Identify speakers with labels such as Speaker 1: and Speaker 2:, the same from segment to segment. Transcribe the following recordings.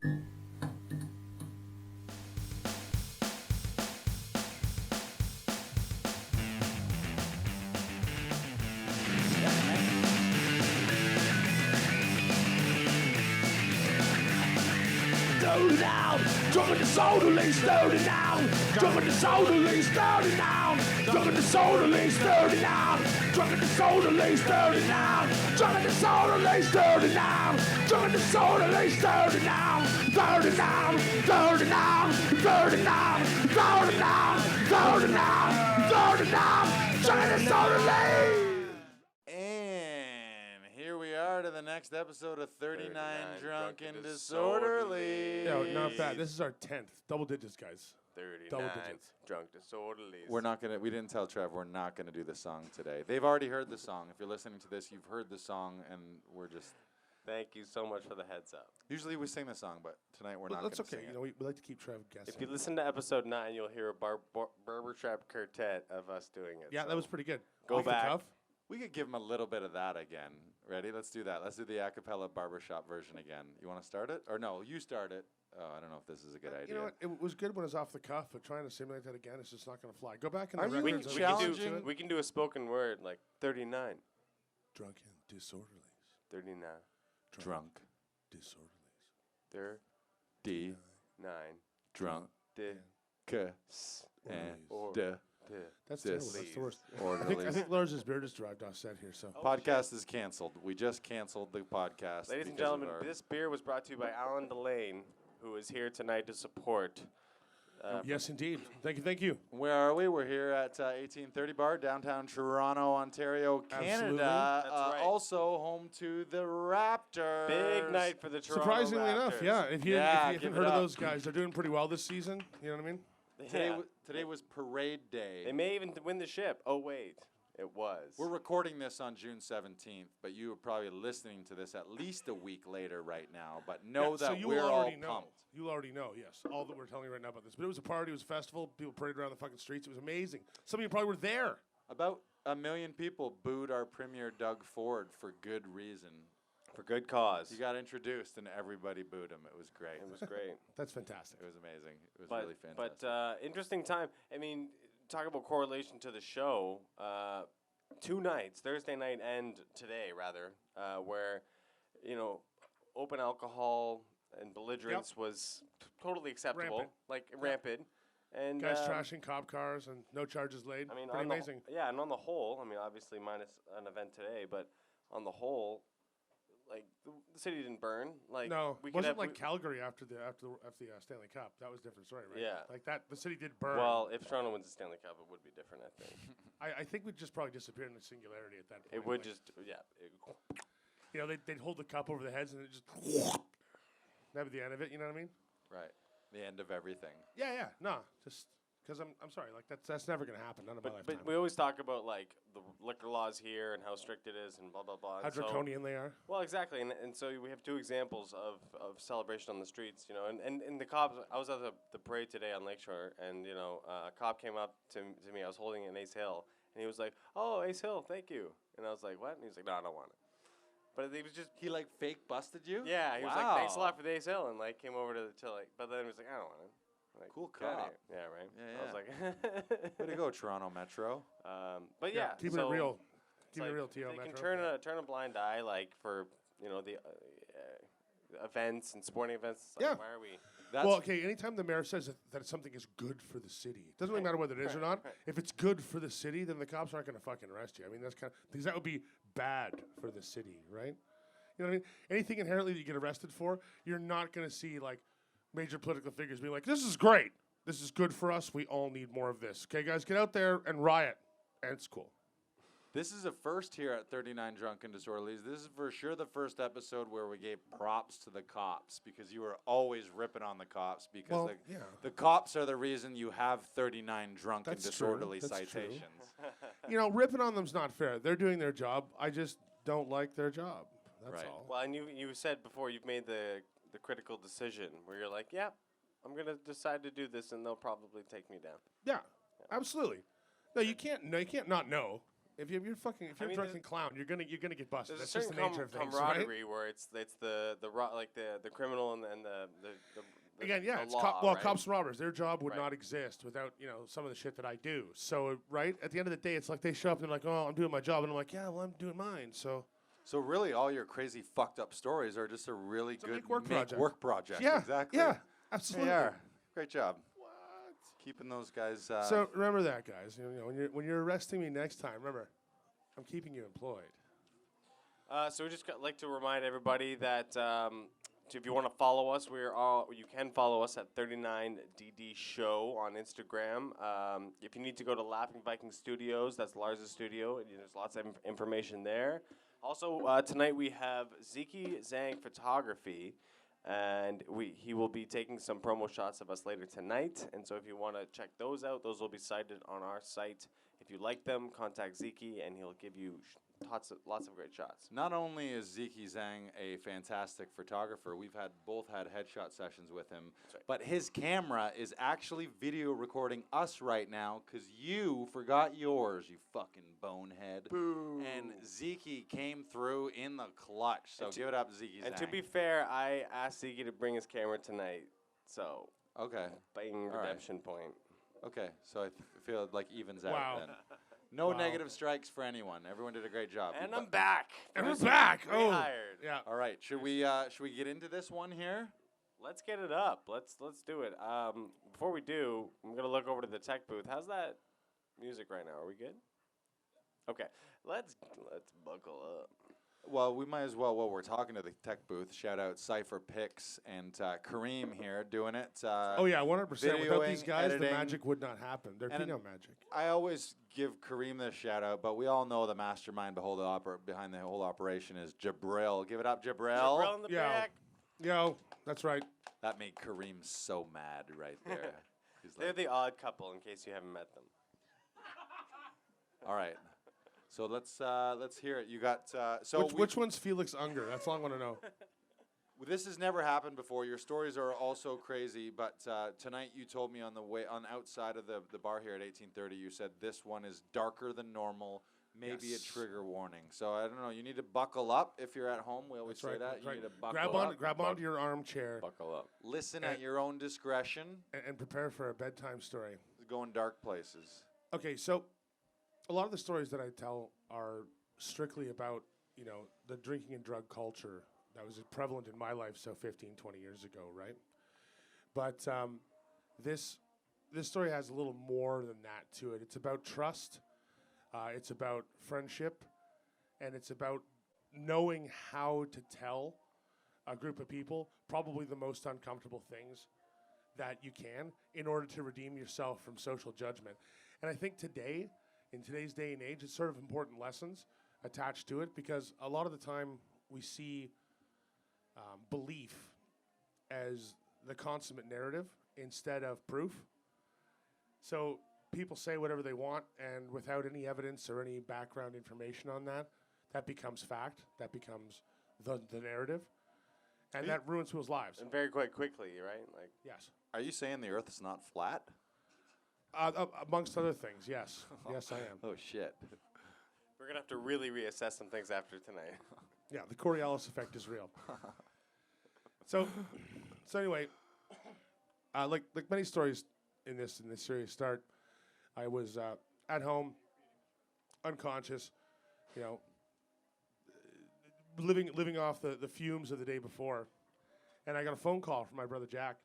Speaker 1: Drunk in disorderlies, 30 now. Drunk in disorderlies, 30 now. Drunk in disorderlies, 30 now. Drunk in disorderlies, 30 now. Drunk in disorderlies, 30 now. Drunk in disorderlies, 30 now. 30 now, 30 now, 30 now, 30 now, 30 now, 30 now. Drunk in disorderlies.
Speaker 2: To the next episode of 39 Drunk and Disorderlies.
Speaker 3: No, not bad. This is our 10th. Double digits, guys.
Speaker 4: 39
Speaker 3: Double digits.
Speaker 4: Drunk Disorderlies.
Speaker 2: We didn't tell Trev we're not gonna do the song today. They've already heard the song. If you're listening to this, you've heard the song, and we're just.
Speaker 4: Thank you so much for the heads up.
Speaker 2: Usually we sing the song, but tonight we're not.
Speaker 3: That's
Speaker 2: gonna
Speaker 3: okay.
Speaker 2: Sing
Speaker 3: You know, we like to keep Trev guessing.
Speaker 4: If you listen to episode 9, you'll hear a barbershop quartet of us doing it.
Speaker 3: Yeah,
Speaker 4: so
Speaker 3: that was pretty good.
Speaker 4: Go back.
Speaker 2: We could give him a little bit of that again. Ready? Let's do that. Let's do the acapella barbershop version again. You want to start it? Or no, you start it. Oh, I don't know if this is a good idea.
Speaker 3: You know what? It was good when it was off the cuff, but trying to simulate that again is just not going to fly. Go back in
Speaker 2: Are
Speaker 3: the
Speaker 2: you
Speaker 3: records.
Speaker 2: challenging?
Speaker 4: We can do a spoken word like 39.
Speaker 3: Drunken Disorderlies.
Speaker 4: 39.
Speaker 2: Drunk.
Speaker 3: Disorderlies.
Speaker 2: D.
Speaker 4: 9.
Speaker 2: Drunk.
Speaker 4: D.
Speaker 2: K. And D.
Speaker 3: That's terrible. That's the worst. I think Lars' beard is derived off set here. So
Speaker 2: podcast is canceled. We just canceled the podcast.
Speaker 4: Ladies and gentlemen, this beer was brought to you by Alan Delane, who is here tonight to support.
Speaker 3: Yes, indeed. Thank you.
Speaker 2: Where are we? We're here at 1830 Bar, downtown Toronto, Ontario, Canada.
Speaker 3: Absolutely.
Speaker 4: That's right.
Speaker 2: Also home to the Raptors.
Speaker 4: Big night for the Toronto
Speaker 3: Surprisingly
Speaker 4: Raptors.
Speaker 3: enough, yeah. If you haven't heard of those guys, they're doing pretty well this season. You know what I mean?
Speaker 2: Today was parade day.
Speaker 4: They may even win the ship. Oh, wait. It was.
Speaker 2: We're recording this on June 17th, but you are probably listening to this at least a week later right now. But know that we're all pumped.
Speaker 3: You already know, yes. All that we're telling you right now about this. But it was a party. It was a festival. People paraded around the fucking streets. It was amazing. Some of you probably were there.
Speaker 2: About 1 million people booed our premier Doug Ford for good reason.
Speaker 4: For good cause.
Speaker 2: You got introduced and everybody booed him. It was great.
Speaker 4: It was great.
Speaker 3: That's fantastic.
Speaker 2: It was amazing. It was really fantastic.
Speaker 4: But interesting time. I mean, talk about correlation to the show. 2 nights, Thursday night and today, rather, where, open alcohol and belligerence was totally acceptable. Rampant. And
Speaker 3: guys trashing cop cars and no charges laid.
Speaker 4: I mean,
Speaker 3: pretty amazing.
Speaker 4: And on the whole, I mean, obviously minus an event today, but on the whole, the city didn't burn.
Speaker 3: No, it wasn't like Calgary after the Stanley Cup. That was a different story, right?
Speaker 4: Yeah.
Speaker 3: Like that, the city did burn.
Speaker 4: Well, if Toronto wins the Stanley Cup, it would be different, I think.
Speaker 3: I think we'd just probably disappear in the singularity at that point.
Speaker 4: It would
Speaker 3: they'd hold the cup over the heads and it just that'd be the end of it. You know what I mean?
Speaker 2: Right. The end of everything.
Speaker 3: Yeah. No, just because I'm sorry. Like that's never gonna happen. None of my lifetime.
Speaker 4: But we always talk about the liquor laws here and how strict it is and blah blah blah.
Speaker 3: How draconian they are.
Speaker 4: Well, exactly, and so we have 2 examples of celebration on the streets, and the cops. I was at the parade today on Lakeshore, and a cop came up to me. I was holding an Ace Hill, and he was like, "Oh, Ace Hill, thank you." And I was like, "What?" And he was like, "No, I don't want it." But he was just
Speaker 2: fake busted you?
Speaker 4: Yeah, he was like, "Thanks a lot for the Ace Hill," and came over to but then he was like, "I don't want it."
Speaker 2: Cool cop.
Speaker 4: Yeah, right.
Speaker 2: Yeah.
Speaker 4: I was like,
Speaker 2: way to go, Toronto Metro.
Speaker 4: But yeah,
Speaker 3: keeping it real. Keeping it real, TO Metro.
Speaker 4: They can turn a blind eye, for the events and sporting events. Why are we?
Speaker 3: Anytime the mayor says that something is good for the city, it doesn't really matter whether it is or not. Right. If it's good for the city, then the cops aren't going to fucking arrest you. I mean, that's because that would be bad for the city, right? You know what I mean? Anything inherently that you get arrested for, you're not going to see major political figures being like, "This is great. This is good for us. We all need more of this." Okay, guys, get out there and riot, and it's cool.
Speaker 2: This is a first here at 39 Drunk and Disorderlies. This is for sure the first episode where we gave props to the cops because you were always ripping on the cops because the cops are the reason you have 39 drunk and disorderly citations.
Speaker 3: Ripping on them's not fair. They're doing their job. I just don't like their job. That's all.
Speaker 4: Well, and you said before you've made the critical decision where you're like, yeah, I'm going to decide to do this and they'll probably take me down.
Speaker 3: Yeah, absolutely. No, you can't not know. If you're a drunken clown, you're gonna get busted.
Speaker 4: There's
Speaker 3: That's
Speaker 4: a
Speaker 3: just
Speaker 4: certain
Speaker 3: the nature of things,
Speaker 4: camaraderie
Speaker 3: right?
Speaker 4: where it's the criminal and the
Speaker 3: Again, yeah, it's
Speaker 4: law, right?
Speaker 3: cops and robbers. Their job would not exist without some of the shit that I do. So right at the end of the day, it's like they show up and they're like, "Oh, I'm doing my job," and I'm like, "Yeah, well, I'm doing mine." So
Speaker 2: really, all your crazy fucked up stories are just a really good
Speaker 3: make
Speaker 2: work project.
Speaker 3: Yeah,
Speaker 2: exactly.
Speaker 3: Yeah, absolutely.
Speaker 2: They are. Great job.
Speaker 3: What?
Speaker 2: Keeping those guys.
Speaker 3: So remember that, guys. When you're arresting me next time, remember, I'm keeping you employed.
Speaker 4: So we just like to remind everybody that if you want to follow us, you can follow us at 39DD Show on Instagram. If you need to go to Laughing Viking Studios, that's Lars' studio, and there's lots of information there. Also, tonight we have Ziki Zhang Photography, and he will be taking some promo shots of us later tonight. And so if you want to check those out, those will be cited on our site. If you like them, contact Ziki, and he'll give you lots of great shots.
Speaker 2: Not only is Ziki Zhang a fantastic photographer, we've both had headshot sessions with him, but his camera is actually video recording us right now because you forgot yours, you fucking bonehead.
Speaker 4: Boo.
Speaker 2: And Ziki came through in the clutch, so give it up, Ziki Zhang.
Speaker 4: And to be fair, I asked Ziki to bring his camera tonight, so
Speaker 2: okay,
Speaker 4: bang, redemption point.
Speaker 2: Okay, so I feel it like evens out then. No
Speaker 3: Wow.
Speaker 2: negative strikes for anyone. Everyone did a great job.
Speaker 4: And I'm back.
Speaker 3: And we're back.
Speaker 4: Rehired.
Speaker 3: Yeah.
Speaker 2: All right, should we get into this one here?
Speaker 4: Let's get it up. Let's do it. Before we do, I'm gonna look over to the tech booth. How's that music right now? Are we good? Okay. Let's buckle up.
Speaker 2: Well, we might as well, while we're talking to the tech booth, shout out Cifer, Pics, and Karim here doing it.
Speaker 3: Oh, yeah, 100%. Without these guys,
Speaker 2: editing.
Speaker 3: the magic would not happen. There'd be no magic.
Speaker 2: I always give Karim the shout out, but we all know the mastermind behind the whole operation is Jabril. Give it up, Jabril.
Speaker 4: Jabril in the back.
Speaker 3: Yo, that's right.
Speaker 2: That made Karim so mad right there.
Speaker 4: They're the odd couple, in case you haven't met them.
Speaker 2: All right. So let's hear it. You got
Speaker 3: which one's Felix Unger? That's all I want to know.
Speaker 2: This has never happened before. Your stories are also crazy, but tonight you told me on outside of the bar here at 1830, you said this one is darker than normal, maybe a trigger warning. So I don't know. You need to buckle up if you're at home. We always say that. You need to buckle up.
Speaker 3: Grab onto your armchair.
Speaker 4: Buckle up.
Speaker 2: Listen at your own discretion.
Speaker 3: And prepare for a bedtime story.
Speaker 2: It's going dark places.
Speaker 3: Okay, so a lot of the stories that I tell are strictly about, the drinking and drug culture that was prevalent in my life 15, 20 years ago, right? But this story has a little more than that to it. It's about trust. It's about friendship. And it's about knowing how to tell a group of people probably the most uncomfortable things that you can in order to redeem yourself from social judgment. And I think in today's day and age, it's sort of important lessons attached to it because a lot of the time we see belief as the consummate narrative instead of proof. So people say whatever they want, and without any evidence or any background information on that becomes fact. That becomes the narrative, and that ruins people's lives.
Speaker 4: And very quite quickly, right? Like
Speaker 3: yes.
Speaker 2: Are you saying the Earth is not flat?
Speaker 3: Amongst other things, yes. Yes, I am.
Speaker 2: Oh, shit.
Speaker 4: We're going to have to really reassess some things after tonight.
Speaker 3: Yeah, the Coriolis effect is real. So anyway, like many stories in this series start, I was at home, unconscious, living off the fumes of the day before, and I got a phone call from my brother Jack,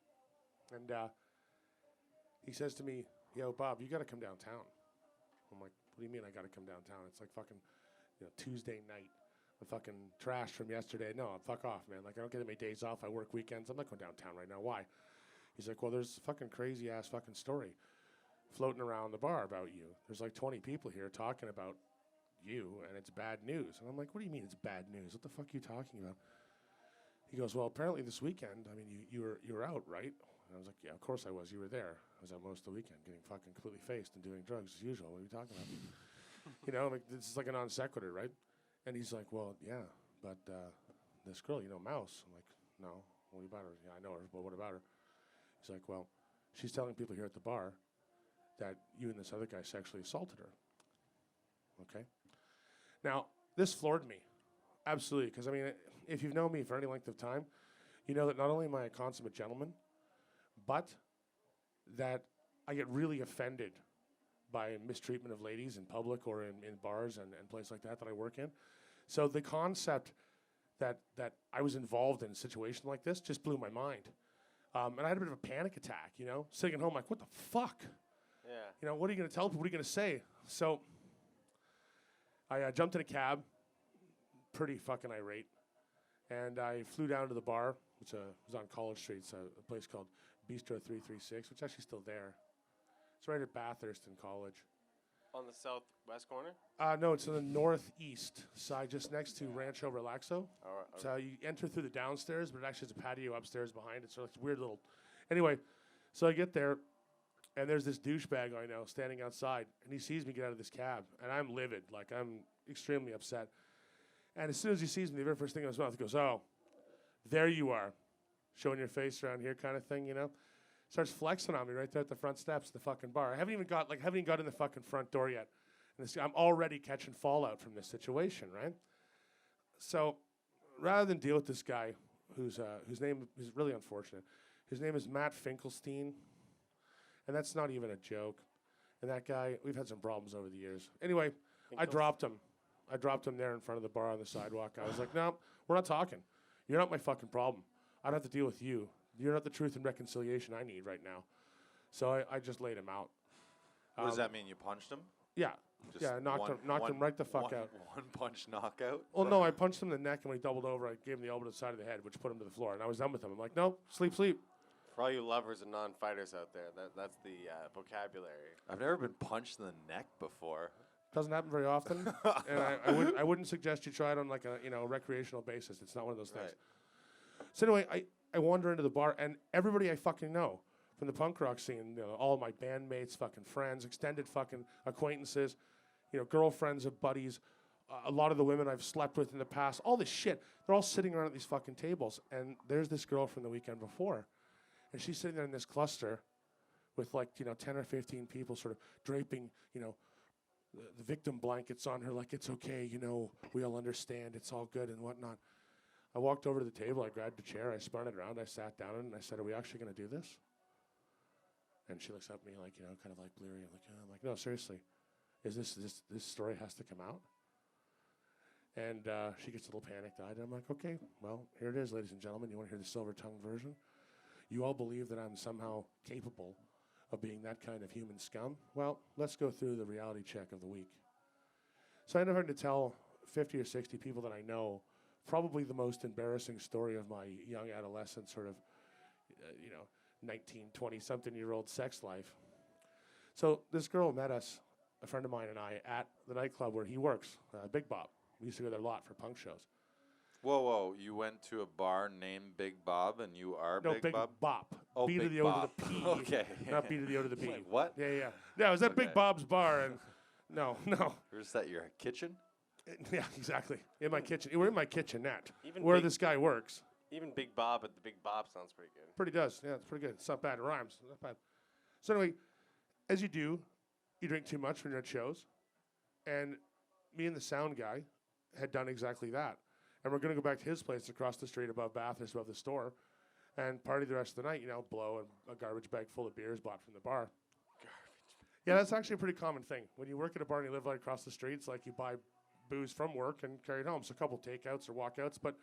Speaker 3: and he says to me, "Yo, Bob, you got to come downtown." I'm like, "What do you mean I got to come downtown? It's like fucking, Tuesday night. I'm fucking trashed from yesterday. No, fuck off, man. Like, I don't get any days off. I work weekends. I'm not going downtown right now. Why?" He's like, "Well, there's a fucking crazy-ass fucking story floating around the bar about you. There's like 20 people here talking about you, and it's bad news." And I'm like, "What do you mean it's bad news? What the fuck are you talking about?" He goes, "Well, apparently this weekend, I mean, you were out, right?" And I was like, "Yeah, of course I was. You were there. I was out most of the weekend getting fucking completely faced and doing drugs as usual. What are you talking about?" Like this is like a non sequitur, right? And he's like, "Well, yeah, but this girl, Mouse." I'm like, "No, what about her?" "Yeah, I know her, but what about her?" He's like, "Well, she's telling people here at the bar that you and this other guy sexually assaulted her." Okay. Now, this floored me, absolutely, because, I mean, if you've known me for any length of time, you know that not only am I a consummate gentleman, but that I get really offended by mistreatment of ladies in public or in bars and places like that I work in. So the concept that I was involved in a situation like this just blew my mind. And I had a bit of a panic attack, you know, sitting at home like, what the fuck?
Speaker 4: Yeah.
Speaker 3: You know, what are you going to tell people? What are you going to say? So I jumped in a cab, pretty fucking irate, and I flew down to the bar, which was on College Street. It's a place called Bistro 336, which is actually still there. It's right at Bathurst in College.
Speaker 4: On the southwest corner?
Speaker 3: No, it's on the northeast side, just next to Rancho Relaxo.
Speaker 4: All right.
Speaker 3: So you enter through the downstairs, but it actually has a patio upstairs behind it. So it's a weird little... Anyway, so I get there, and there's this douchebag I know standing outside, and he sees me get out of this cab, and I'm livid. Like, I'm extremely upset. And as soon as he sees me, the very first thing in his mouth, he goes, oh, there you are, showing your face around here kind of thing, you know? Starts flexing on me right there at the front steps of the fucking bar. I haven't even got in the fucking front door yet. And I'm already catching fallout from this situation, right? So rather than deal with this guy whose name is really unfortunate, his name is Matt Finkelstein, and that's not even a joke. And that guy, we've had some problems over the years. Anyway, I dropped him. I dropped him there in front of the bar on the sidewalk. I was like, no, we're not talking. You're not my fucking problem. I don't have to deal with you. You're not the truth and reconciliation I need right now. So I just laid him out.
Speaker 2: What does that mean? You punched him?
Speaker 3: Yeah.
Speaker 2: Just
Speaker 3: yeah, knocked him right the fuck out.
Speaker 2: One punch knockout?
Speaker 3: Well, no, I punched him in the neck, and when he doubled over, I gave him the elbow to the side of the head, which put him to the floor, and I was done with him. I'm like, no, sleep.
Speaker 4: For all you lovers and non-fighters out there, that's the vocabulary.
Speaker 2: I've never been punched in the neck before.
Speaker 3: Doesn't happen very often, and I wouldn't suggest you try it on like a recreational basis. It's not one of those things.
Speaker 2: Right.
Speaker 3: So anyway, I wander into the bar, and everybody I fucking know from the punk rock scene, you know, all my bandmates, fucking friends, extended fucking acquaintances, you know, girlfriends of buddies, a lot of the women I've slept with in the past, all this shit, they're all sitting around at these fucking tables, and there's this girl from the weekend before, and she's sitting there in this cluster with like, you know, 10 or 15 people sort of draping, you know, the victim blankets on her like it's okay, you know, we all understand, it's all good and whatnot. I walked over to the table, I grabbed a chair, I spun it around, I sat down and I said, are we actually going to do this? And she looks at me like, you know, kind of like bleary. I'm like, no, seriously, is this story has to come out? And she gets a little panicked-eyed. I'm like, okay, well, here it is, ladies and gentlemen. You want to hear the silver-tongued version? You all believe that I'm somehow capable of being that kind of human scum? Well, let's go through the reality check of the week. So I ended up having to tell 50 or 60 people that I know probably the most embarrassing story of my young adolescent sort of, 19, 20-something-year-old sex life. So this girl met us, a friend of mine and I, at the nightclub where he works, Big Bob. We used to go there a lot for punk shows.
Speaker 2: Whoa. You went to a bar named Big Bob and you are Big Bob?
Speaker 3: Big Bop.
Speaker 2: Oh,
Speaker 3: B
Speaker 2: Big
Speaker 3: to the O
Speaker 2: Bob.
Speaker 3: to the P.
Speaker 2: Okay.
Speaker 3: Not B to the O to the B.
Speaker 2: Like, what?
Speaker 3: Yeah. Yeah, I was at Big Bob's bar and no.
Speaker 2: Or is that your kitchen?
Speaker 3: Yeah, exactly. In my kitchen. We're in my kitchenette,
Speaker 4: Even
Speaker 3: where
Speaker 4: Big-
Speaker 3: this guy works.
Speaker 4: Even Big Bob at the Big Bob sounds pretty good.
Speaker 3: Pretty does. Yeah, it's pretty good. It's not bad. It rhymes. Not bad. So anyway, as you do, you drink too much when you're at shows. And me and the sound guy had done exactly that. And we're going to go back to his place across the street above Bathurst, above the store, and party the rest of the night, you know, blow a garbage bag full of beers bought from the bar. Yeah, that's actually a pretty common thing. When you work at a bar and you live right across the street, it's like you buy booze from work and carry it home. So a couple takeouts or walkouts. But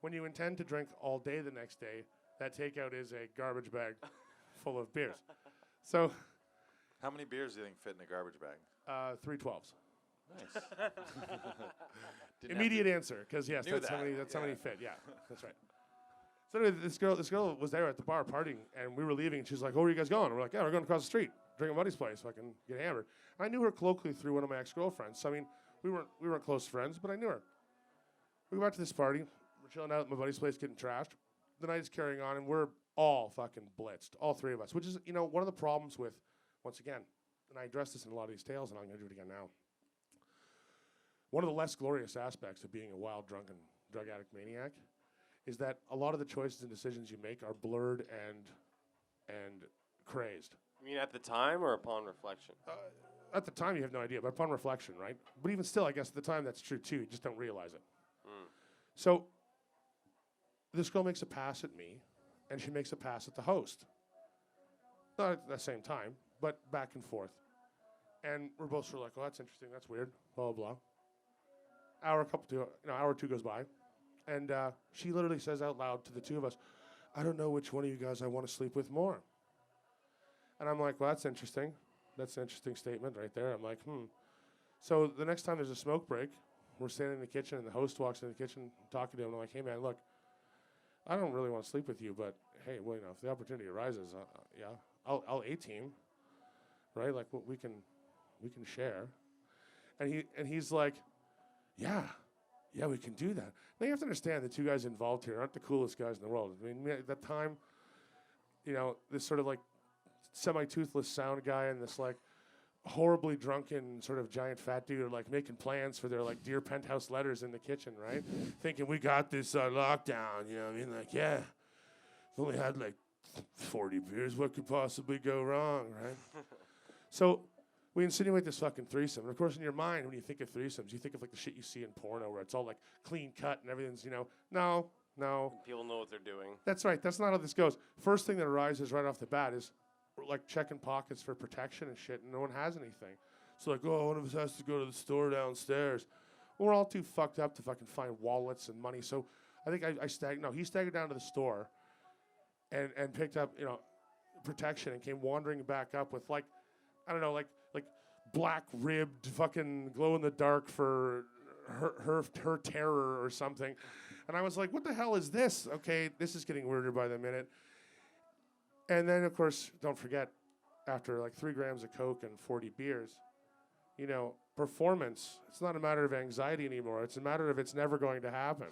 Speaker 3: when you intend to drink all day the next day, that takeout is a garbage bag full of beers. So
Speaker 2: How many beers do you think fit in a garbage bag?
Speaker 3: 3 12s.
Speaker 2: Nice.
Speaker 3: Immediate answer, because yes,
Speaker 2: Knew
Speaker 3: that's
Speaker 2: that.
Speaker 3: how many fit. Yeah, that's right. So anyway, this girl was there at the bar partying, and we were leaving, and she's like, "Oh, where are you guys going?" We're like, "Yeah, we're going across the street, drink at Muddy's place, so I can get hammered." I knew her colloquially through one of my ex-girlfriends. So I mean, we weren't close friends, but I knew her. We go back to this party. We're chilling out at my buddy's place, getting trashed. The night is carrying on, and we're all fucking blitzed, all three of us. Which is, you know, one of the problems with, once again, and I addressed this in a lot of these tales, and I'm going to do it again now. One of the less glorious aspects of being a wild, drunken, drug addict maniac is that a lot of the choices and decisions you make are blurred and crazed.
Speaker 4: You mean at the time or upon reflection?
Speaker 3: at the time you have no idea, but upon reflection, right? But even still, I guess at the time that's true too. You just don't realize it. So this girl makes a pass at me, and she makes a pass at the host. Not at the same time, but back and forth. And we're both sort of like, oh, that's interesting, that's weird, blah, blah, blah. Hour or two goes by, and she literally says out loud to the two of us, I don't know which one of you guys I want to sleep with more. And I'm like, well, that's interesting. That's an interesting statement right there. I'm like, So the next time there's a smoke break, we're standing in the kitchen, and the host walks in the kitchen talking to him. And I'm like, hey, man, look, I don't really want to sleep with you, but, hey, well, if the opportunity arises, I'll A-team, right? Like, we can share. And he's like, yeah, we can do that. Now, you have to understand the two guys involved here aren't the coolest guys in the world. I mean, at that time, this sort of, like, semi-toothless sound guy and this, like, horribly drunken sort of giant fat dude are, like, making plans for their, like, Dear Penthouse letters in the kitchen, right? Thinking, we got this lockdown, you know what I mean? Like, yeah, if only had, like, 40 beers, what could possibly go wrong, right? So we insinuate this fucking threesome. And, of course, in your mind, when you think of threesomes, you think of, like, the shit you see in porno where it's all, like, clean cut and everything's, no.
Speaker 4: People know what they're doing.
Speaker 3: That's right. That's not how this goes. First thing that arises right off the bat is, we're, like, checking pockets for protection and shit, and no one has anything. So, like, one of us has to go to the store downstairs. Well, we're all too fucked up to fucking find wallets and money. So I think he staggered down to the store and picked up, protection and came wandering back up with, like, I don't know, like black-ribbed fucking glow-in-the-dark for her terror or something. And I was like, what the hell is this? Okay, this is getting weirder by the minute. And then, of course, don't forget, after like 3 grams of Coke and 40 beers, performance, it's not a matter of anxiety anymore. It's a matter of it's never going to happen.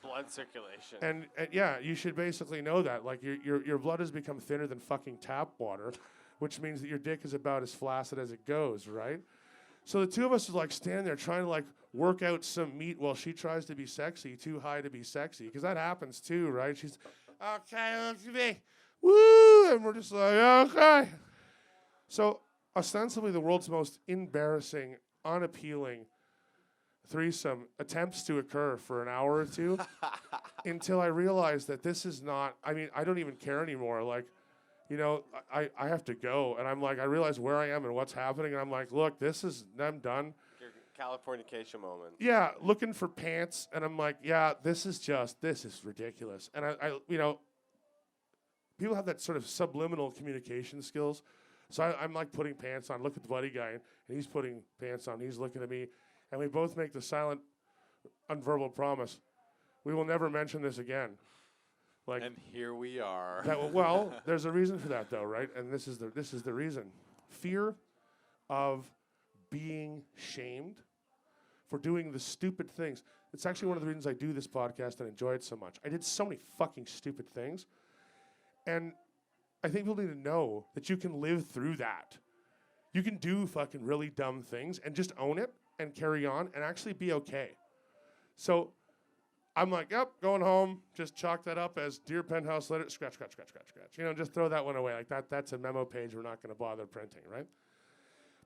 Speaker 4: Blood circulation.
Speaker 3: And yeah, you should basically know that. Like, your blood has become thinner than fucking tap water, which means that your dick is about as flaccid as it goes, right? So the two of us are, like, standing there trying to, like, work out some meat while she tries to be sexy, too high to be sexy, because that happens too, right? She's, okay, look at me. Woo! And we're just like, okay. So ostensibly the world's most embarrassing, unappealing threesome attempts to occur for an hour or two until I realized that this is not, I don't even care anymore. Like, I have to go. And I'm like, I realize where I am and what's happening. And I'm like, look, I'm done.
Speaker 4: Your Californication moment.
Speaker 3: Yeah, looking for pants. And I'm like, yeah, this is ridiculous. And I people have that sort of subliminal communication skills. So I'm like putting pants on, look at the buddy guy, and he's putting pants on, he's looking at me, and we both make the silent, unverbal promise, we will never mention this again. Like,
Speaker 2: and here we are.
Speaker 3: Well, there's a reason for that, though, right? And this is the reason. Fear of being shamed for doing the stupid things. It's actually one of the reasons I do this podcast and enjoy it so much. I did so many fucking stupid things. And I think people need to know that you can live through that. You can do fucking really dumb things and just own it and carry on and actually be okay. So I'm like, yep, going home. Just chalk that up as Dear Penthouse letter. Scratch. Just throw that one away. Like that's a memo page we're not going to bother printing, right?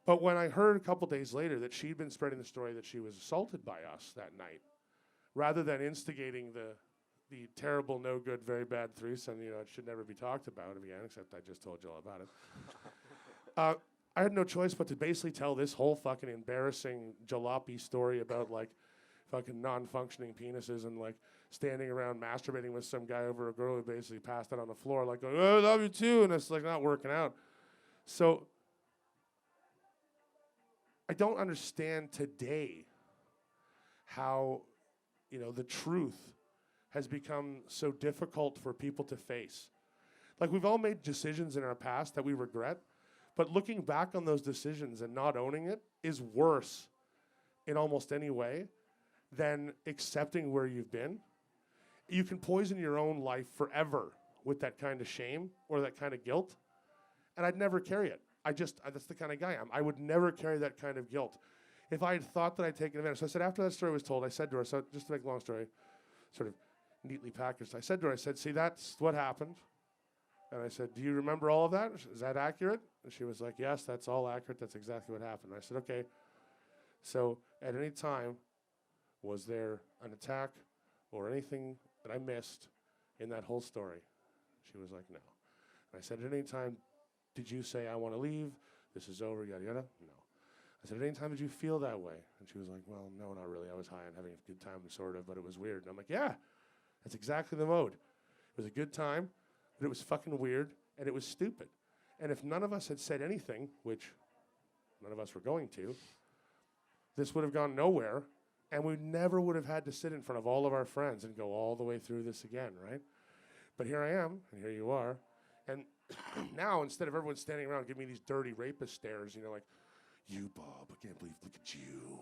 Speaker 3: But when I heard a couple days later that she'd been spreading the story that she was assaulted by us that night, rather than instigating the terrible, no good, very bad threesome, it should never be talked about again, except I just told you all about it. I had no choice but to basically tell this whole fucking embarrassing jalopy story about, like, fucking non-functioning penises and, like, standing around masturbating with some guy over a girl who basically passed out on the floor, like, going, oh, I love you too, and it's, like, not working out. So I don't understand today how, the truth has become so difficult for people to face. Like, we've all made decisions in our past that we regret, but looking back on those decisions and not owning it is worse in almost any way than accepting where you've been. You can poison your own life forever with that kind of shame or that kind of guilt, and I'd never carry it. That's the kind of guy I am. I would never carry that kind of guilt. If I had thought that I'd taken advantage, so I said after that story was told, I said to her, so just to make a long story sort of neatly packaged, I said to her, see, that's what happened. And I said, do you remember all of that? Is that accurate? And she was like, yes, that's all accurate. That's exactly what happened. I said, okay. So at any time, was there an attack or anything that I missed in that whole story? She was like, no. And I said, at any time, did you say, I want to leave? This is over, yada, yada? No. I said, at any time, did you feel that way? And she was like, well, no, not really. I was high and having a good time, sort of, but it was weird. And I'm like, yeah, that's exactly the mode. It was a good time, but it was fucking weird, and it was stupid. And if none of us had said anything, which none of us were going to, this would have gone nowhere, and we never would have had to sit in front of all of our friends and go all the way through this again, right? But here I am, and here you are. And now, instead of everyone standing around giving me these dirty rapist stares, you know, like, you, Bob, I can't believe, look at you.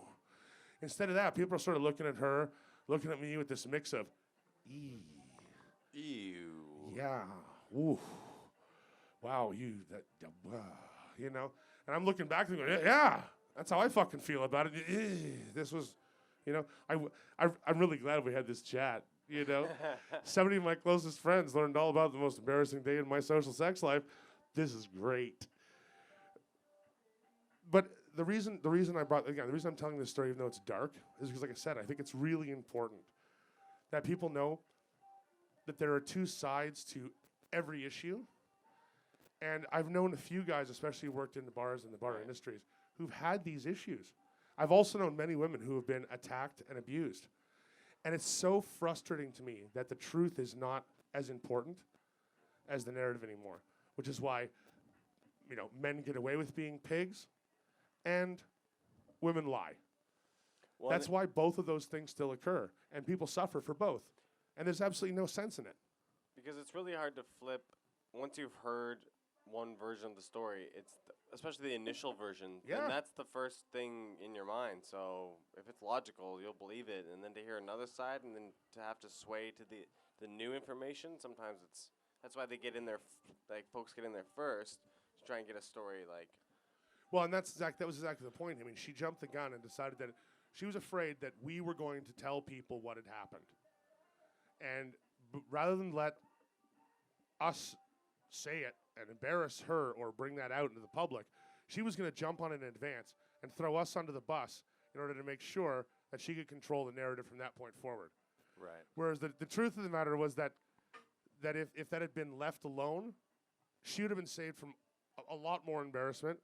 Speaker 3: Instead of that, people are sort of looking at her, looking at me with this mix of, ew. Yeah, ooh. Wow, you, that, you know. And I'm looking back and going, yeah, that's how I fucking feel about it. This was, you know, I'm really glad we had this chat. You know, 70 of my closest friends learned all about the most embarrassing day in my social sex life. This is great. But the reason I'm telling this story, even though it's dark, is because, like I said, I think it's really important that people know that there are two sides to every issue. And I've known a few guys, especially who worked in the bars and the bar industries, who've had these issues. I've also known many women who have been attacked and abused. And it's so frustrating to me that the truth is not as important as the narrative anymore, which is why, you know, men get away with being pigs and women lie. Well, that's why both of those things still occur, and people suffer for both. And there's absolutely no sense in it.
Speaker 4: Because it's really hard to flip once you've heard one version of the story. It's especially the initial version.
Speaker 3: Yeah.
Speaker 4: And that's the first thing in your mind. So if it's logical, you'll believe it. And then to hear another side, and then to have to sway to the new information, sometimes that's why they get in there. Like folks get in there first to try and get a story like.
Speaker 3: Well, and that was exactly the point. I mean, she jumped the gun and decided that she was afraid that we were going to tell people what had happened. And rather than let us say it and embarrass her or bring that out into the public, she was going to jump on it in advance and throw us under the bus in order to make sure that she could control the narrative from that point forward.
Speaker 2: Right.
Speaker 3: Whereas the truth of the matter was that if that had been left alone, she would have been saved from a lot more embarrassment.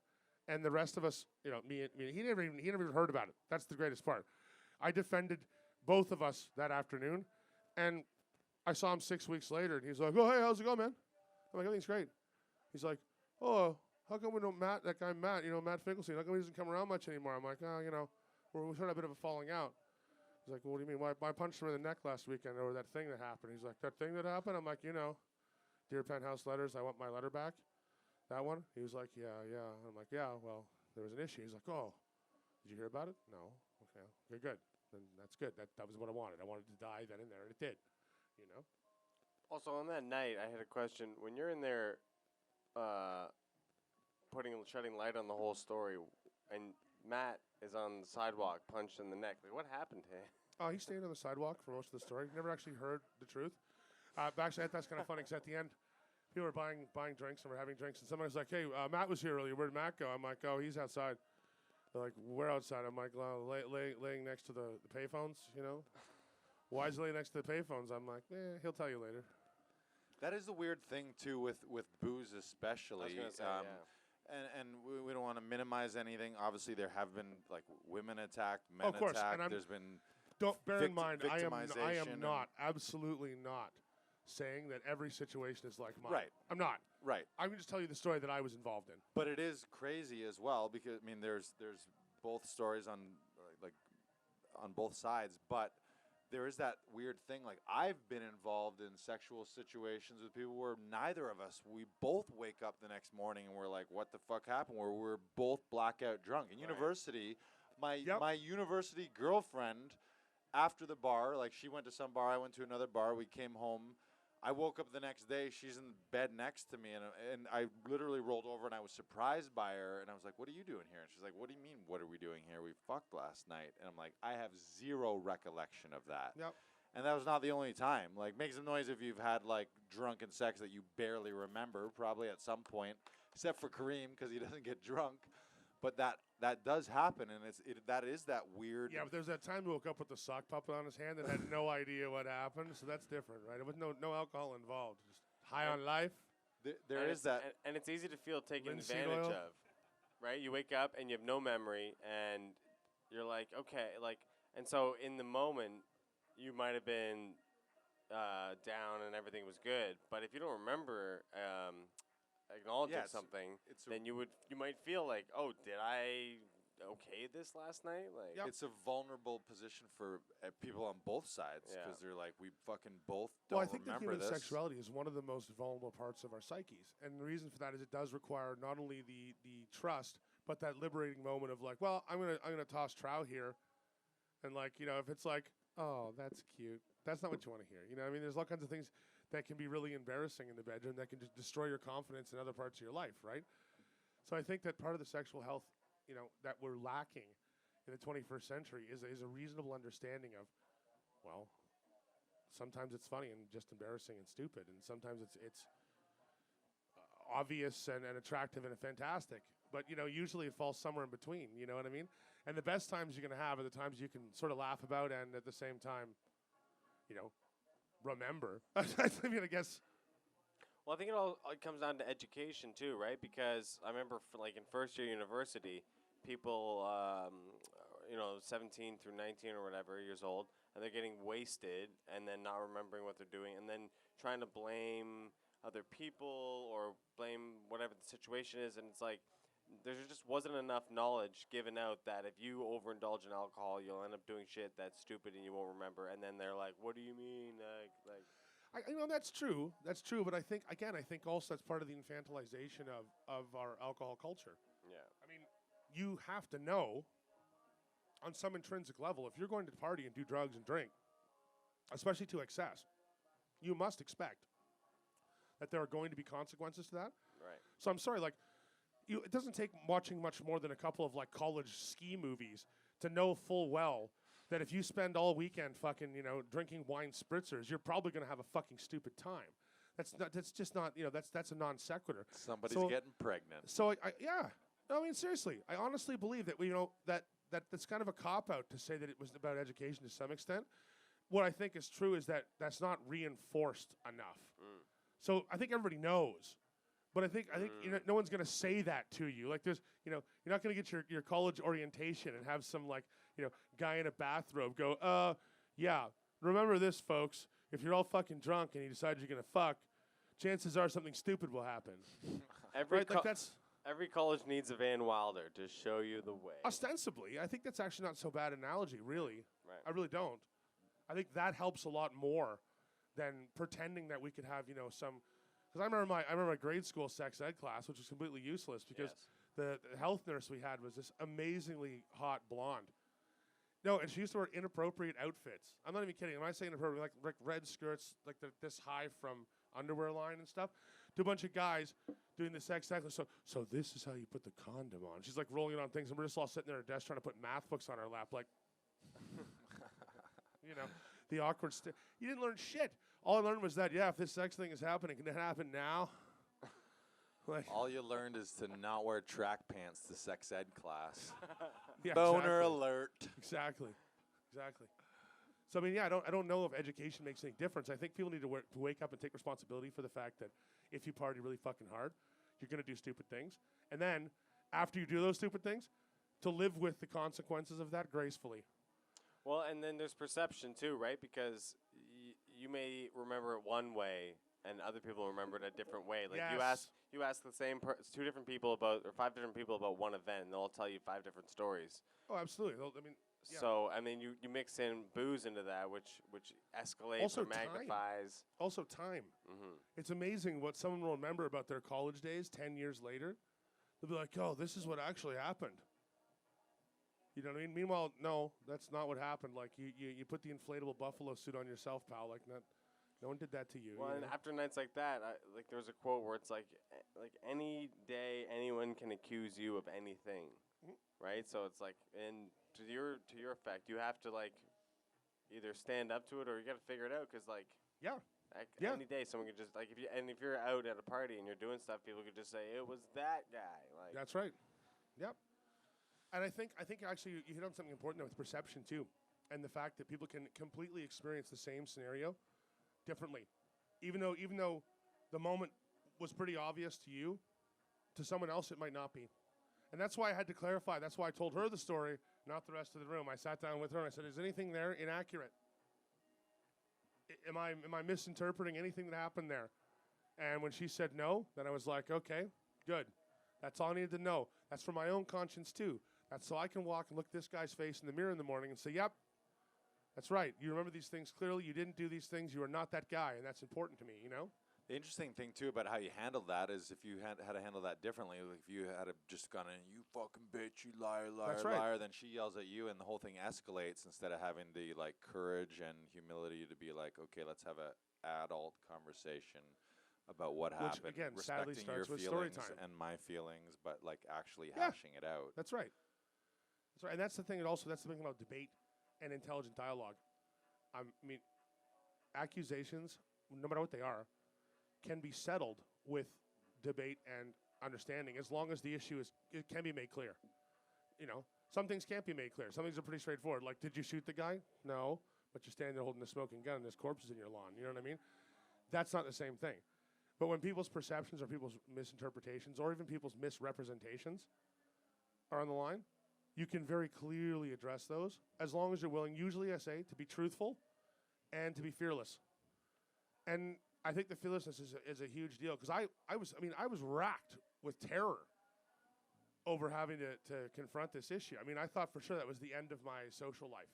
Speaker 3: And the rest of us, you know, he never even heard about it. That's the greatest part. I defended both of us that afternoon, and I saw him 6 weeks later, and he's like, "Oh, hey, how's it going, man?" I'm like, "Everything's great." He's like, "Oh, how come we don't that guy Matt, Matt Finkelstein, how come he doesn't come around much anymore?" I'm like, "Oh, we sort of a bit of a falling out." He's like, "Well, what do you mean? Why I punched him in the neck last weekend over that thing that happened?" He's like, "That thing that happened?" I'm like, Dear Penthouse Letters, I want my letter back. That one? He was like, yeah. I'm like, yeah, well, there was an issue. He's like, oh, did you hear about it? No. Okay, good. Then that's good. That was what I wanted. I wanted to die then and there, and it did,
Speaker 4: Also, on that night, I had a question. When you're in there shedding light on the whole story, and Matt is on the sidewalk, punched in the neck, like, what happened to him?
Speaker 3: Oh, he stayed on the sidewalk for most of the story. Never actually heard the truth. Actually, that's kind of funny, because at the end, people were buying drinks, and we're having drinks, and somebody was like, hey, Matt was here earlier. Where'd Matt go? I'm like, oh, he's outside. They're like, we're outside. I'm like, well, laying next to the payphones, Why is he laying next to the payphones? I'm like, he'll tell you later.
Speaker 2: That is the weird thing, too, with booze especially.
Speaker 4: I was going to say, yeah.
Speaker 2: And we don't want to minimize anything. Obviously, there have been, like, women attacked, men attacked.
Speaker 3: And
Speaker 2: there's been
Speaker 3: bear in mind, I am not, absolutely not saying that every situation is like mine.
Speaker 2: Right.
Speaker 3: I'm not.
Speaker 2: Right.
Speaker 3: I'm going to just tell you the story that I was involved in.
Speaker 2: But it is crazy as well, because, I mean, there's both stories on both sides, but there is that weird thing. Like, I've been involved in sexual situations with people where neither of us, we both wake up the next morning and we're like, what the fuck happened? Where we're both blackout drunk. In university, my university girlfriend, after the bar, like, she went to some bar, I went to another bar, we came home. I woke up the next day, she's in bed next to me, and I literally rolled over, and I was surprised by her, and I was like, what are you doing here? And she's like, what do you mean, what are we doing here? We fucked last night. And I'm like, I have zero recollection of that.
Speaker 3: Yep.
Speaker 2: And that was not the only time. Like, make some noise if you've had, like, drunken sex that you barely remember, probably at some point, except for Karim because he doesn't get drunk. But that does happen, and that is that weird.
Speaker 3: Yeah, but there's that time he woke up with the sock puppet on his hand and had no idea what happened, so that's different, right? It was no alcohol involved. Just high on life.
Speaker 2: There is that.
Speaker 4: And it's easy to feel taken
Speaker 3: Linseed
Speaker 4: advantage
Speaker 3: oil.
Speaker 4: of, right? You wake up and you have no memory, and you're like, okay, like, and so in the moment, you might have been down and everything was good, but if you don't remember acknowledging something, then you might feel like, oh, did I okay this last night? Like,
Speaker 2: It's a vulnerable position for people on both sides because they're like, we fucking both don't remember this.
Speaker 3: Well, I think that human sexuality is one of the most vulnerable parts of our psyches, and the reason for that is it does require not only the trust, but that liberating moment of like, well, I'm gonna toss trow here, and like, you know, if it's like, oh, that's cute, that's not what you want to hear. You know what I mean? There's all kinds of things that can be really embarrassing in the bedroom that can just destroy your confidence in other parts of your life, right? So I think that part of the sexual health, you know, that we're lacking in the 21st century is a reasonable understanding of, well, sometimes it's funny and just embarrassing and stupid, and sometimes it's obvious and attractive and fantastic. But, you know, usually it falls somewhere in between, you know what I mean? And the best times you're going to have are the times you can sort of laugh about and at the same time, you know, remember. I mean, I guess.
Speaker 4: Well, I think it comes down to education too, right? Because I remember, like in first year university, people, 17 through 19 or whatever years old, and they're getting wasted and then not remembering what they're doing, and then trying to blame other people or blame whatever the situation is, and it's like there just wasn't enough knowledge given out that if you overindulge in alcohol, you'll end up doing shit that's stupid and you won't remember. And then they're like, "What do you mean?"
Speaker 3: That's true. That's true. But I think also that's part of the infantilization of our alcohol culture.
Speaker 4: Yeah.
Speaker 3: I mean, you have to know on some intrinsic level, if you're going to party and do drugs and drink, especially to excess, you must expect that there are going to be consequences to that.
Speaker 4: Right.
Speaker 3: So I'm sorry, like, it doesn't take watching much more than a couple of like college ski movies to know full well that if you spend all weekend fucking, you know, drinking wine spritzers, you're probably going to have a fucking stupid time. That's just not, you know, that's a non sequitur.
Speaker 2: Somebody's getting pregnant.
Speaker 3: So I mean, seriously, I honestly believe that that's kind of a cop out to say that it was about education to some extent. What I think is true is that that's not reinforced enough. So I think everybody knows. But I think you know, no one's going to say that to you. Like there's, you know, you're not going to get your college orientation and have some like, you know, guy in a bathrobe go, yeah, remember this, folks. If you're all fucking drunk and you decide you're going to fuck, chances are something stupid will happen.
Speaker 4: Every college needs a Van Wilder to show you the way.
Speaker 3: Ostensibly, I think that's actually not so bad analogy, really.
Speaker 4: Right.
Speaker 3: I really don't. I think that helps a lot more than pretending that we could have, you know, some. Because I remember my grade school sex ed class, which was completely useless because the health nurse we had was this amazingly hot blonde. No, and she used to wear inappropriate outfits. I'm not even kidding. Am I saying inappropriate? Like red skirts, like this high from underwear line and stuff. To a bunch of guys doing the sex ed class. So this is how you put the condom on. She's like rolling it on things, and we're just all sitting there at a desk trying to put math books on our lap, like, you know, the awkward. You didn't learn shit. All I learned was that, if this sex thing is happening, can it happen now? Like,
Speaker 2: all you learned is to not wear track pants to sex ed class.
Speaker 3: Yeah,
Speaker 2: Boner alert.
Speaker 3: Exactly. So I mean, I don't know if education makes any difference. I think people need to wake up and take responsibility for the fact that if you party really fucking hard, you're going to do stupid things. And then, after you do those stupid things, to live with the consequences of that gracefully.
Speaker 4: Well, and then there's perception too, right? Because you may remember it one way, and other people remember it a different way. Like you ask the same 2 different people about, or 5 different people about one event, and they'll tell you 5 different stories.
Speaker 3: Oh, absolutely. I mean, yeah.
Speaker 4: So I mean, you mix in booze into that, which escalates
Speaker 3: also
Speaker 4: or magnifies.
Speaker 3: Also time. Mm-hmm. It's amazing what someone will remember about their college days 10 years later. They'll be like, "Oh, this is what actually happened." You know what I mean? Meanwhile, no, that's not what happened. Like, you put the inflatable buffalo suit on yourself, pal. Like, no one did that to you.
Speaker 4: Well, and after nights like that, like there was a quote where it's like any day anyone can accuse you of anything, right? So it's like, and to your effect, you have to like, either stand up to it or you got to figure it out because, like, any day someone could just, like, if you're out at a party and you're doing stuff, people could just say, it was that guy. Like,
Speaker 3: that's right. Yep. And I think actually you hit on something important there with perception, too, and the fact that people can completely experience the same scenario differently. Even though the moment was pretty obvious to you, to someone else it might not be. And that's why I had to clarify. That's why I told her the story, not the rest of the room. I sat down with her and I said, is anything there inaccurate? Am I misinterpreting anything that happened there? And when she said no, then I was like, okay, good. That's all I needed to know. That's for my own conscience, too. That's so I can walk and look this guy's face in the mirror in the morning and say, yep, that's right. You remember these things clearly. You didn't do these things. You are not that guy, and that's important to me, you know?
Speaker 2: The interesting thing, too, about how you handled that is if you had to handle that differently, like if you had just gone in, you fucking bitch, you liar,
Speaker 3: That's right.
Speaker 2: liar, then she yells at you and the whole thing escalates instead of having the, like, courage and humility to be like, okay, let's have an adult conversation about what happened.
Speaker 3: Which, again, sadly
Speaker 2: respecting
Speaker 3: starts
Speaker 2: your
Speaker 3: with story
Speaker 2: feelings
Speaker 3: time.
Speaker 2: and my feelings, but, like, actually hashing it out.
Speaker 3: That's right. That's right. And that's the thing. That's the thing about debate and intelligent dialogue. I mean, accusations, no matter what they are, can be settled with debate and understanding as long as the issue it can be made clear. You know, some things can't be made clear. Some things are pretty straightforward. Like, did you shoot the guy? No. But you're standing there holding a smoking gun and there's corpses in your lawn. You know what I mean? That's not the same thing. But when people's perceptions or people's misinterpretations or even people's misrepresentations are on the line, you can very clearly address those as long as you're willing, usually I say, to be truthful and to be fearless. And I think the fearlessness is a huge deal because I was racked with terror over having to confront this issue. I mean, I thought for sure that was the end of my social life.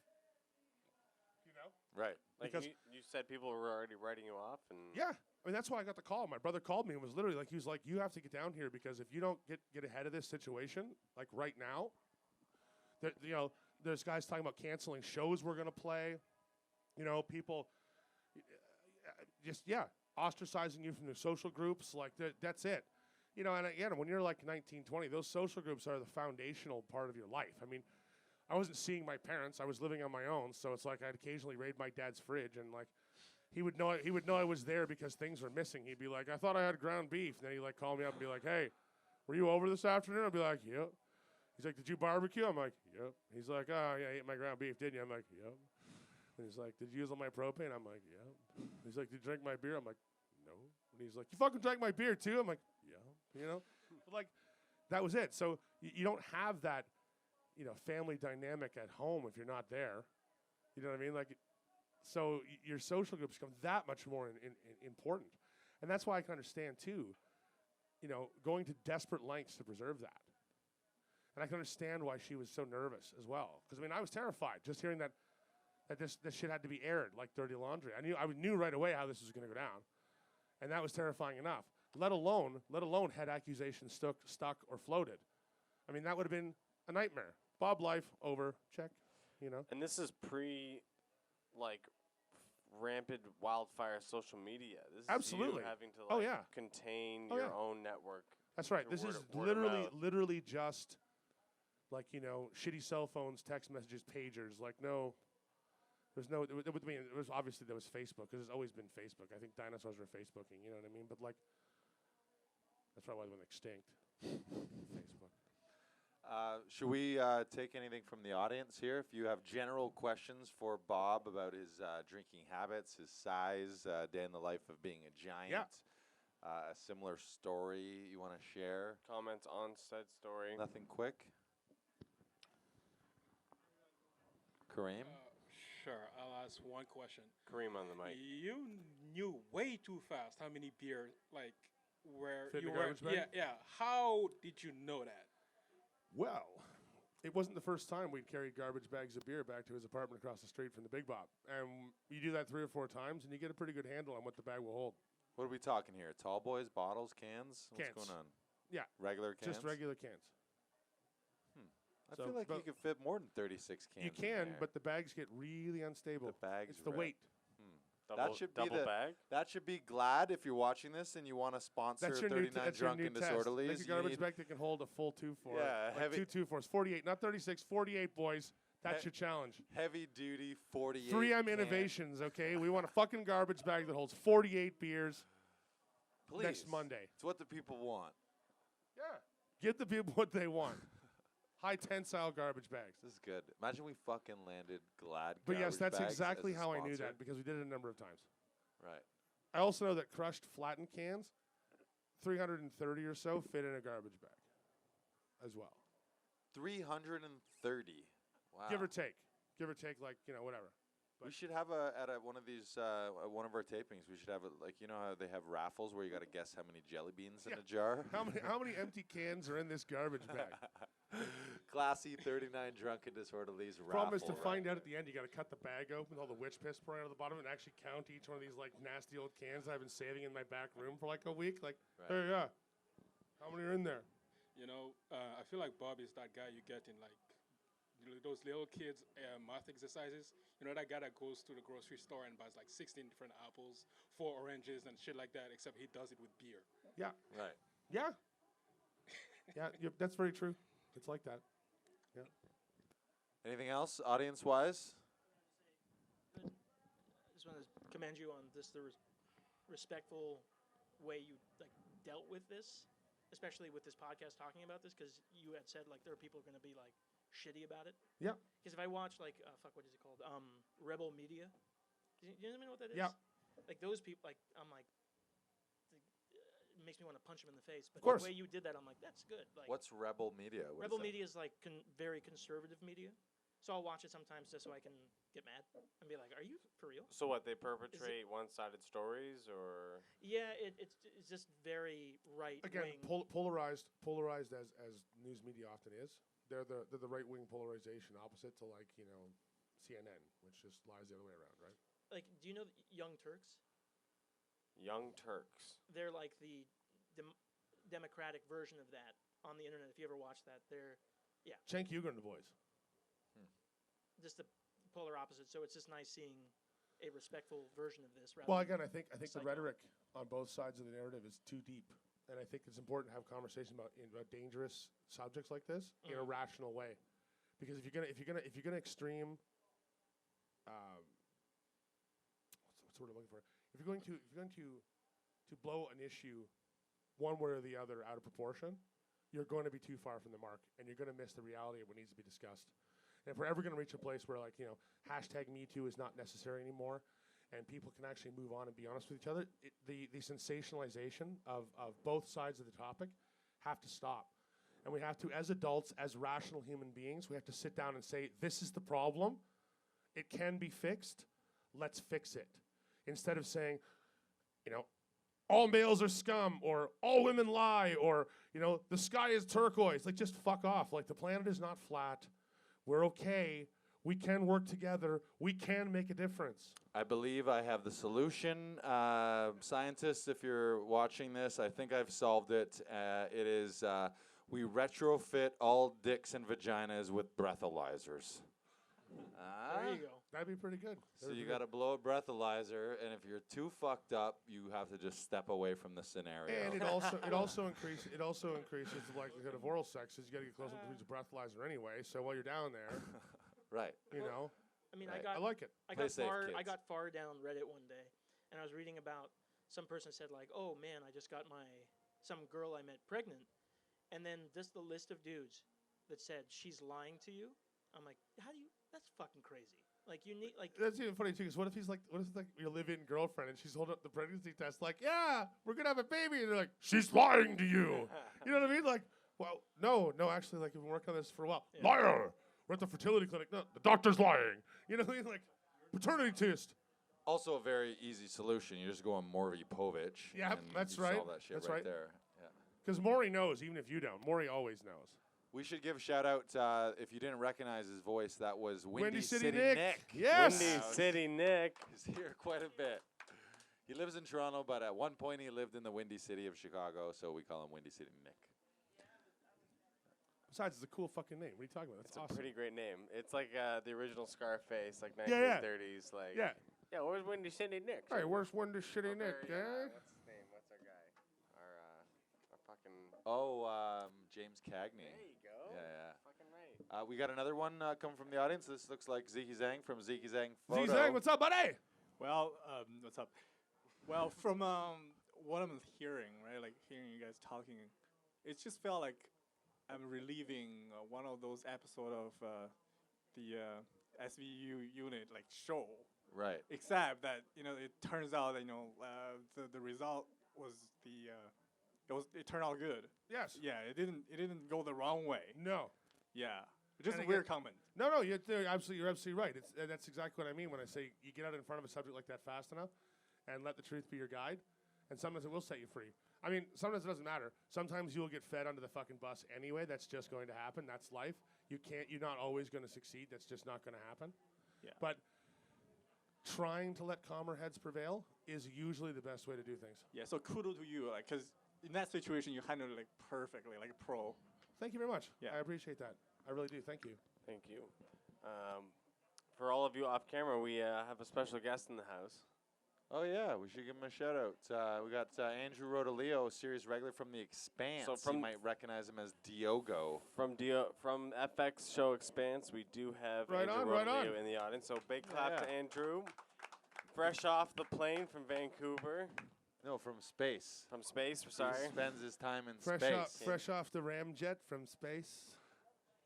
Speaker 3: You know?
Speaker 2: Right.
Speaker 4: Like
Speaker 3: because
Speaker 4: you said people were already writing you off? And
Speaker 3: yeah. I mean, that's why I got the call. My brother called me and was literally like, he was like, you have to get down here because if you don't get ahead of this situation, like right now, you know, there's guys talking about canceling shows we're going to play. You know, people ostracizing you from the social groups. Like, that's it. You know, and again, when you're like 19, 20, those social groups are the foundational part of your life. I mean, I wasn't seeing my parents. I was living on my own, so it's like I'd occasionally raid my dad's fridge, and like he would know I was there because things were missing. He'd be like, I thought I had ground beef. And then he'd like call me up and be like, hey, were you over this afternoon? I'd be like, yep. He's like, did you barbecue? I'm like, yep. He's like, oh, yeah, I ate my ground beef, didn't you? I'm like, yep. And he's like, did you use all my propane? I'm like, yep. He's like, did you drink my beer? I'm like, no. And he's like, you fucking drank my beer too? I'm like, yeah. You know? But like, that was it. So you don't have that, you know, family dynamic at home if you're not there. You know what I mean? Like, so your social groups become that much more important. And that's why I can understand, too, you know, going to desperate lengths to preserve that. And I can understand why she was so nervous as well. Because, I mean, I was terrified just hearing that this shit had to be aired like dirty laundry. I knew right away how this was going to go down. And that was terrifying enough. Let alone had accusations stuck or floated. I mean, that would have been a nightmare. Bob life, over, check, you know.
Speaker 4: And this is like, rampant wildfire social media. This is
Speaker 3: absolutely
Speaker 4: you having to, like, contain your own network.
Speaker 3: That's right. This is literally just, like, you know, shitty cell phones, text messages, pagers. Like, no, there's no, obviously there was Facebook, because there's always been Facebook. I think dinosaurs were Facebooking, you know what I mean? But, like, that's probably why they went extinct. Facebook.
Speaker 2: Should we take anything from the audience here? If you have general questions for Bob about his drinking habits, his size, day in the life of being a giant, a similar story you want to share.
Speaker 4: Comments on said story.
Speaker 2: Nothing quick. Karim?
Speaker 5: Sure, I'll ask one question.
Speaker 4: Karim on the mic.
Speaker 5: You knew way too fast how many beer, like, where
Speaker 3: fit
Speaker 5: you
Speaker 3: in the
Speaker 5: were.
Speaker 3: garbage bag?
Speaker 5: Yeah. How did you know that?
Speaker 3: Well, it wasn't the first time we'd carried garbage bags of beer back to his apartment across the street from the Big Bob. And you do that 3 or 4 times, and you get a pretty good handle on what the bag will hold.
Speaker 2: What are we talking here? Tall boys, bottles, cans?
Speaker 3: Cans.
Speaker 2: What's going on?
Speaker 3: Yeah.
Speaker 2: Regular cans?
Speaker 3: Just regular cans.
Speaker 2: I feel like you could fit more than 36 cans.
Speaker 3: You can, but the bags get really unstable.
Speaker 2: The bags.
Speaker 3: It's the weight.
Speaker 2: That should be
Speaker 4: double bag?
Speaker 2: That should be Glad if you're watching this and you want to sponsor 39 Drunk and Disorderlies.
Speaker 3: Make a garbage bag that can hold a full 2-4.
Speaker 2: Yeah,
Speaker 3: like 2 2-4s. 48, not 36, 48, boys. That's your challenge.
Speaker 2: Heavy duty 48.
Speaker 3: 3M Innovations, okay? We want a fucking garbage bag that holds 48 beers.
Speaker 2: Please.
Speaker 3: Next Monday.
Speaker 2: It's what the people want.
Speaker 3: Yeah. Give the people what they want. High tensile garbage bags.
Speaker 2: This is good. Imagine we fucking landed Glad
Speaker 3: But
Speaker 2: garbage
Speaker 3: yes, that's
Speaker 2: bags
Speaker 3: exactly
Speaker 2: as a
Speaker 3: how I knew
Speaker 2: sponsor.
Speaker 3: that because we did it a number of times.
Speaker 2: Right.
Speaker 3: I also know that crushed flattened cans, 330 or so, fit in a garbage bag as well.
Speaker 2: 330. Wow.
Speaker 3: Give or take. Give or take, like, whatever.
Speaker 2: We should have at one of these, one of our tapings, we should have how they have raffles where you got to guess how many jelly beans in a jar?
Speaker 3: How many empty cans are in this garbage bag?
Speaker 2: Classy 39 drunken disorderlies raffle.
Speaker 3: Problem is to find out at the end, you got to cut the bag open with all the witch piss pouring out of the bottom and actually count each one of these like nasty old cans I've been saving in my back room for like a week. Like, hey, yeah, how many are in there?
Speaker 5: I feel like Bob is that guy you get in like those little kids math exercises. That guy that goes to the grocery store and buys like 16 different apples, 4 oranges, and shit like that, except he does it with beer.
Speaker 3: Yeah.
Speaker 2: Right.
Speaker 3: Yeah. Yeah, that's very true. It's like that. Yeah.
Speaker 2: Anything else, audience-wise?
Speaker 6: I just want to commend you on the respectful way you dealt with this, especially with this podcast talking about this, because you had said there are people going to be shitty about it.
Speaker 3: Yeah.
Speaker 6: Because if I watch what is it called? Rebel Media. Do you know what that is?
Speaker 3: Yeah.
Speaker 6: Those people, I'm like, it makes me want to punch them in the face. But
Speaker 3: of course.
Speaker 6: the way you did that, I'm like, that's good.
Speaker 2: What's Rebel Media?
Speaker 6: Rebel Media is very conservative media. So I'll watch it sometimes just so I can get mad and be like, are you for real?
Speaker 4: So what, they perpetrate one-sided stories, or?
Speaker 6: Yeah, it's just very right
Speaker 3: Again,
Speaker 6: wing.
Speaker 3: polarized as news media often is. They're the right wing polarization, opposite to CNN, which just lies the other way around, right?
Speaker 6: Do you know Young Turks?
Speaker 4: Young Turks.
Speaker 6: They're like the democratic version of that on the internet. If you ever watch that,
Speaker 3: Cenk Uygur and the boys.
Speaker 6: Just the polar opposite. So it's just nice seeing a respectful version of this.
Speaker 3: Well, again, I think the rhetoric on both sides of the narrative is too deep. And I think it's important to have conversations about dangerous subjects like this in a rational way, because if you're gonna extreme, what's the word I'm looking for? If you're going to blow an issue one way or the other out of proportion, you're going to be too far from the mark, and you're going to miss the reality of what needs to be discussed. And if we're ever going to reach a place where #MeToo is not necessary anymore, and people can actually move on and be honest with each other, the sensationalization of both sides of the topic have to stop. And we have to, as adults, as rational human beings, we have to sit down and say, this is the problem. It can be fixed. Let's fix it. Instead of saying, all males are scum, or all women lie, or, the sky is turquoise. Just fuck off. The planet is not flat. We're okay. We can work together. We can make a difference.
Speaker 2: I believe I have the solution. Scientists, if you're watching this, I think I've solved it. It is we retrofit all dicks and vaginas with breathalyzers.
Speaker 6: There you go.
Speaker 3: That'd be pretty good.
Speaker 2: So you got to blow a breathalyzer, and if you're too fucked up, you have to just step away from the scenario.
Speaker 3: And it also increases the likelihood of oral sex. Because you got to get close enough to use a breathalyzer anyway. So while you're down there,
Speaker 2: right.
Speaker 6: I mean,
Speaker 2: Right.
Speaker 6: I
Speaker 3: like it.
Speaker 6: I got far down Reddit one day, and I was reading about some person said oh man, I just got some girl I met pregnant, and then just the list of dudes that said she's lying to you. I'm like, that's fucking crazy. You need
Speaker 3: That's even funny too. Because what if it's your live-in girlfriend and she's holding up the pregnancy test, yeah, we're gonna have a baby, and they're like, she's lying to you. You know what I mean? Well, no, actually, we've been working on this for a while. Yeah. Liar. We're at the fertility clinic. No, the doctor's lying. You know what I mean? Paternity test.
Speaker 2: Also a very easy solution. You just go on Maury Povich.
Speaker 3: Yeah,
Speaker 2: and
Speaker 3: that's
Speaker 2: you
Speaker 3: right.
Speaker 2: solve that shit
Speaker 3: That's
Speaker 2: right
Speaker 3: right.
Speaker 2: there. Yeah.
Speaker 3: Because Maury knows, even if you don't. Maury always knows.
Speaker 2: We should give a shout out, if you didn't recognize his voice, that was Windy
Speaker 3: City
Speaker 2: Nick.
Speaker 3: Nick. Yes.
Speaker 4: Windy City Nick.
Speaker 2: He's here quite a bit. He lives in Toronto, but at one point he lived in the Windy City of Chicago, so we call him Windy City Nick.
Speaker 3: Besides, it's a cool fucking name. What are you talking about? That's
Speaker 4: It's
Speaker 3: awesome.
Speaker 4: a pretty great name. It's like the original Scarface, 1930s.
Speaker 3: Yeah.
Speaker 4: Yeah, where's Windy City Nick?
Speaker 3: Hey, where's Windy City Nick?
Speaker 4: What's his name? What's our guy? Our fucking...
Speaker 2: Oh, James Cagney.
Speaker 4: There you go.
Speaker 2: Yeah.
Speaker 4: Fucking right.
Speaker 2: We got another one coming from the audience. This looks like Zeke Zhang from Zeke Zhang Photo.
Speaker 3: Zeke Zhang, what's up, buddy?
Speaker 7: Well, what's up? Well, from what I'm hearing, right, like hearing you guys talking, it just felt like I'm reliving one of those episodes of the SVU unit like show.
Speaker 2: Right.
Speaker 7: Except that it turns out that the result was it turned out good.
Speaker 3: Yes.
Speaker 7: Yeah, it didn't go the wrong way.
Speaker 3: No.
Speaker 7: Yeah, just
Speaker 3: And
Speaker 7: a weird comment.
Speaker 3: No, you're absolutely right. That's exactly what I mean when I say you get out in front of a subject like that fast enough, and let the truth be your guide, and sometimes it will set you free. I mean, sometimes it doesn't matter. Sometimes you will get fed under the fucking bus anyway. That's just going to happen. That's life. You're not always going to succeed. That's just not going to happen.
Speaker 7: Yeah.
Speaker 3: But trying to let calmer heads prevail is usually the best way to do things.
Speaker 7: Yeah, so kudos to you, like, because in that situation you handled it like perfectly, like a pro.
Speaker 3: Thank you very much.
Speaker 7: Yeah.
Speaker 3: I appreciate that. I really do. Thank you.
Speaker 4: Thank you. For all of you off camera, we have a special guest in the house.
Speaker 2: Oh, yeah, we should give him a shout-out. We got Andrew Rodolio, series regular from The Expanse. So you might recognize him as Diogo.
Speaker 4: From FX show Expanse, we do have Andrew Rodolio in the audience. So big clap to Andrew. Fresh off the plane from Vancouver.
Speaker 2: No, from space.
Speaker 4: From space, sorry.
Speaker 2: He spends his time in
Speaker 3: space. Fresh off the ramjet from space.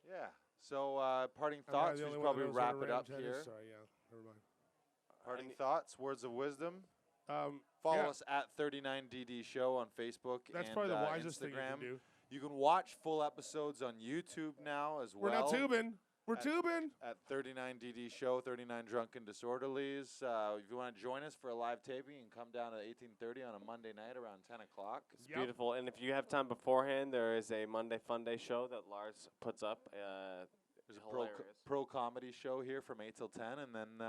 Speaker 2: Yeah. So, parting thoughts, we should probably wrap it up here.
Speaker 3: Sorry, yeah, never mind.
Speaker 2: Parting thoughts, words of wisdom. Follow us at 39DD Show on Facebook.
Speaker 3: That's
Speaker 2: and
Speaker 3: probably the wisest
Speaker 2: Instagram.
Speaker 3: thing you can do.
Speaker 2: You can watch full episodes on YouTube now as well.
Speaker 3: We're not tubing. We're tubing.
Speaker 2: At 39DD Show, 39 Drunken Disorderlies. If you want to join us for a live taping, you can come down at 18:30 on a Monday night around 10 o'clock.
Speaker 4: It's beautiful. And if you have time beforehand, there is a Monday Fun Day show that Lars puts up.
Speaker 2: There's a pro comedy show here from 8 till 10, and then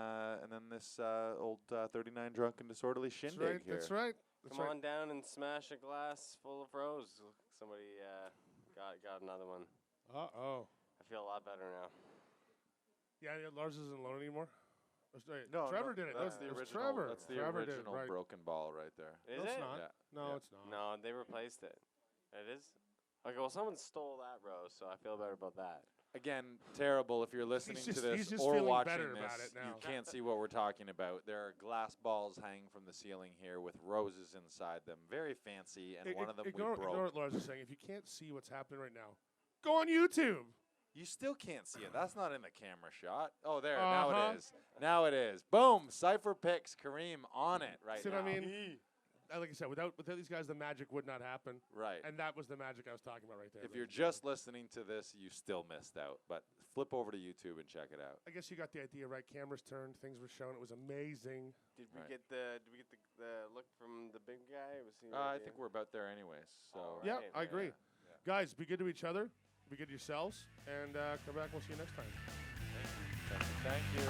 Speaker 2: this old 39 Drunken Disorderly shindig here.
Speaker 3: That's right.
Speaker 4: Come on down and smash a glass full of rose. Somebody got another one.
Speaker 3: Uh-oh.
Speaker 4: I feel a lot better now.
Speaker 3: Yeah, Lars isn't alone anymore.
Speaker 2: No,
Speaker 3: Trevor did it.
Speaker 2: That's the original.
Speaker 3: Trevor.
Speaker 2: That's the
Speaker 3: Trevor
Speaker 2: original broken ball right there.
Speaker 4: Is
Speaker 3: it?
Speaker 4: It's
Speaker 3: not.
Speaker 2: Yeah.
Speaker 3: No, it's not.
Speaker 4: No, they replaced it. It is? Okay, well, someone stole that rose, so I feel better about that.
Speaker 2: Again, terrible if you're listening to this
Speaker 3: he's
Speaker 2: or watching
Speaker 3: better
Speaker 2: this.
Speaker 3: About it now.
Speaker 2: You can't see what we're talking about. There are glass balls hanging from the ceiling here with roses inside them. Very fancy, and one of them we broke.
Speaker 3: Ignore what Lars is saying. If you can't see what's happening right now, go on YouTube.
Speaker 2: You still can't see it. That's not in the camera shot. Oh, there. Now it is. Now it is. Boom. Cifer Pics. Karim on it right now.
Speaker 3: See what I mean? Like I said, without these guys, the magic would not happen.
Speaker 2: Right.
Speaker 3: And that was the magic I was talking about right there.
Speaker 2: If you're just listening to this, you still missed out. But flip over to YouTube and check it out.
Speaker 3: I guess you got the idea, right? Cameras turned, things were shown. It was amazing.
Speaker 4: Did we get the look from the big guy? Was he
Speaker 2: I think we're about there anyways. So
Speaker 3: yeah, I agree. Yeah. Guys, be good to each other. Be good to yourselves. And come back. We'll see you next time.
Speaker 2: Thank you.